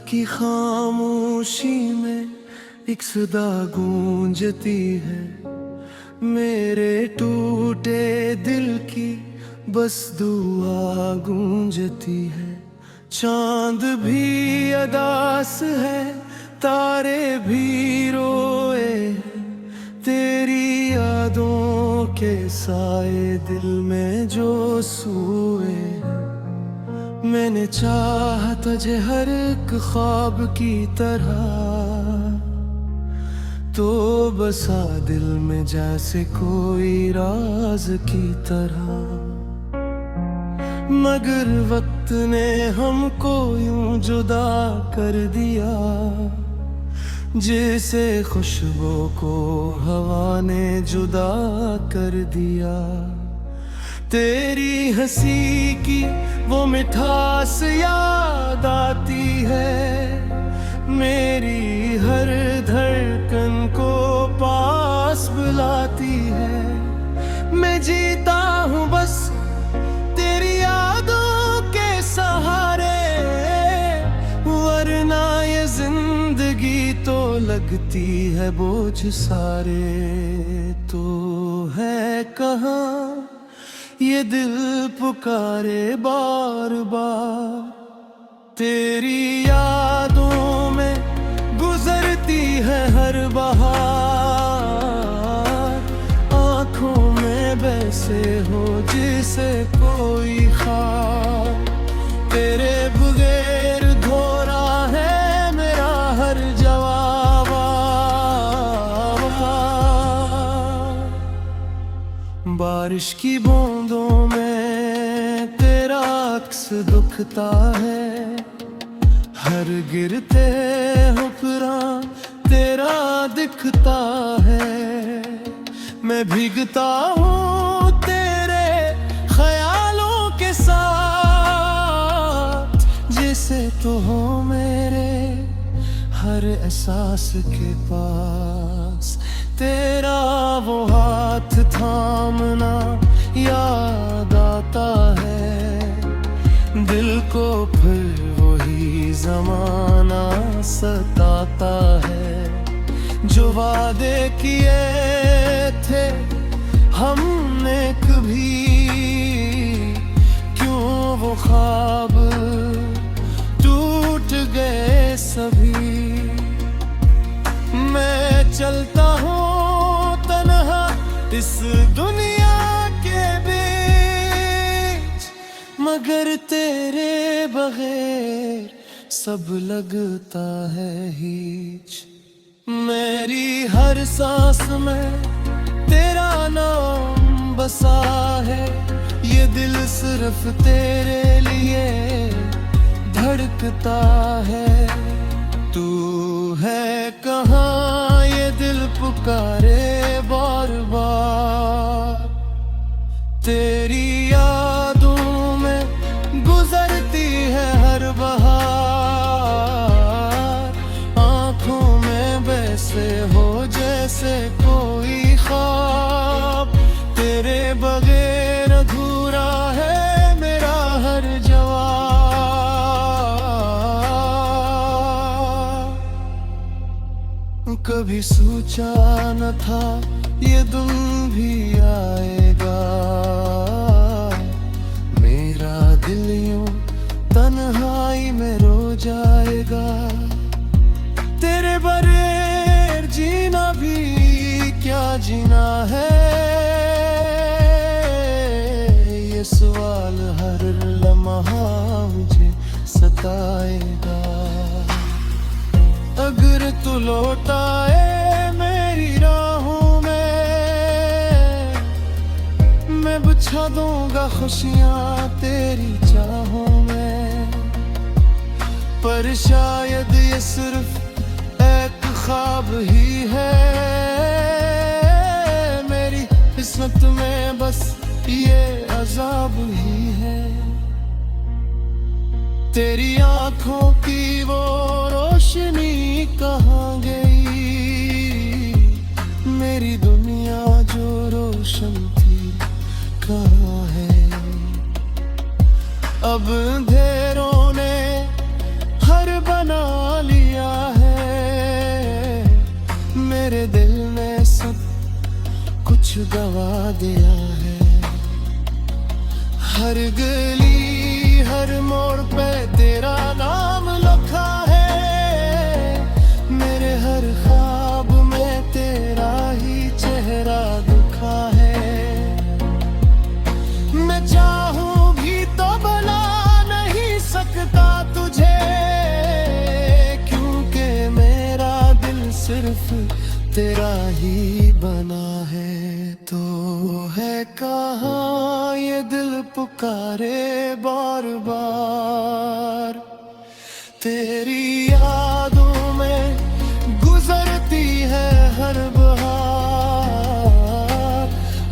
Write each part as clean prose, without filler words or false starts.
की खामोशी में एक सदा गूंजती है, मेरे टूटे दिल की बस दुआ गूंजती है। चांद भी अदास है, तारे भी रोए हैं, तेरी यादों के साए दिल में जो सोए हैं। मैंने चाहा तुझे हर एक ख्वाब की तरह, तो बसा दिल में जैसे कोई राज की तरह। मगर वक्त ने हमको यूं जुदा कर दिया, जैसे खुशबू को हवा ने जुदा कर दिया। तेरी हंसी की वो मिठास याद आती है, मेरी हर धड़कन को पास बुलाती है। मैं जीता हूँ बस तेरी यादों के सहारे, वरना ये जिंदगी तो लगती है बोझ सारे। तो है कहाँ ये दिल पुकारे बार बार, तेरी यादों में गुजरती है हर बहार। आंखों में बसे हो जिसे कोई ख्वाब, तेरे बगैर धोरा है मेरा हर जवाब। बारिश की बूंदों में तेरा अक्स दुखता है, हर गिरते हुक्रा तेरा दिखता है। मैं भीगता हूँ तेरे ख्यालों के साथ, जैसे तो हो मेरे हर एहसास के पास। तेरा वो हाथ थामना याद आता है, दिल को फिर वही जमाना सताता है। जो वादे किए थे हमने कभी, क्यों वो ख्वाब टूट गए सभी। मैं चलता हूँ तन्हा इस दुनिया के बीच, मगर तेरे बगैर सब लगता है हीच। मेरी हर सांस में तेरा नाम बसा है, ये दिल सिर्फ तेरे लिए धड़कता है। तू है कहाँ ये दिल पुकारे बार बार, तेरी यादों में गुजरती है हर बहार। आंखों में वैसे हो जैसे कोई ख्वाब, तेरे बगैर अधूरा है मेरा हर जवाब। कभी सोचा न था ये दिन भी आएगा, मेरा दिल यूं तन्हाई में रो जाएगा। तेरे बगैर जीना भी क्या जीना है, ये सवाल हर लम्हा मुझे सताएगा। अगर तू लौट आए मेरी राहों में, मैं बिछा दूंगा खुशियाँ तेरी चाहों में। पर शायद ये सिर्फ एक ख्वाब ही है, मेरी किस्मत में बस ये अजाब ही है। तेरी आंखों की वो रोशनी कहाँ गई, मेरी दुनिया जो रोशन थी कहाँ है। अब अंधेरों ने हर बना मेरे दिल ने सब कुछ गवा दिया है। हर गली हर मोड़ पे तेरा नाम लिखा है। मेरे हर ख्वाब में तेरा ही चेहरा दिखा है। मैं चाहूं भी तो भुला नहीं सकता तुझे, क्योंकि मेरा दिल सिर्फ तेरा ही बना है। तो है कहाँ ये दिल पुकारे बार बार, तेरी यादों में गुजरती है हर बहार।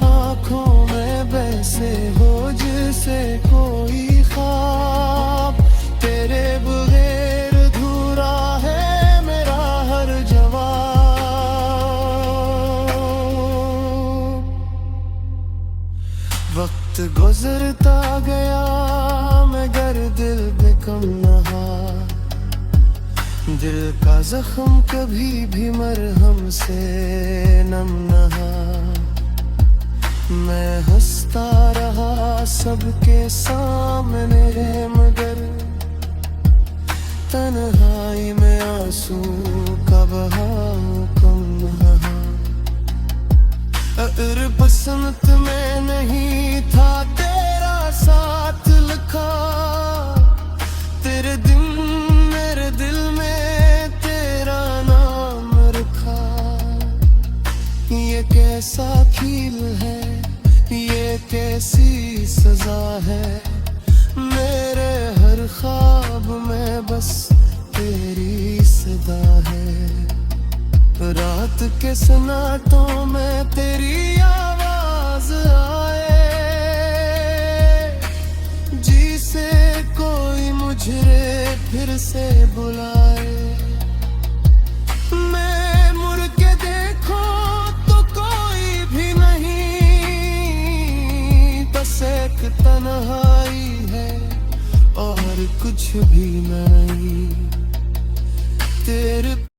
आंखों में बहसे हो जैसे कोई ख्वाब, तेरे बगैर अधूरा है मेरा हर जवाब। वक्त गुजरता गया मगर दिल पे कम नहा। दिल का जख्म कभी भी मरहम से नम नहा। मैं हंसता रहा सबके सामने मगर तन्हाई में आंसू का बहाव कम नहा। अगर बसंत में नहीं था तेरा साथ लिखा, तेरे दिन मेरे दिल में तेरा नाम रखा। ये कैसा खेल है, ये कैसी सजा है। मेरे हर ख्वाब में बस तेरी सदा है। रात के सन्नाटों में तेरी आवाज आए, जिसे कोई मुझे फिर से बुलाए। मैं मुड़ के देखूं तो कोई भी नहीं, बस एक तन्हाई है और कुछ भी नहीं। तेरे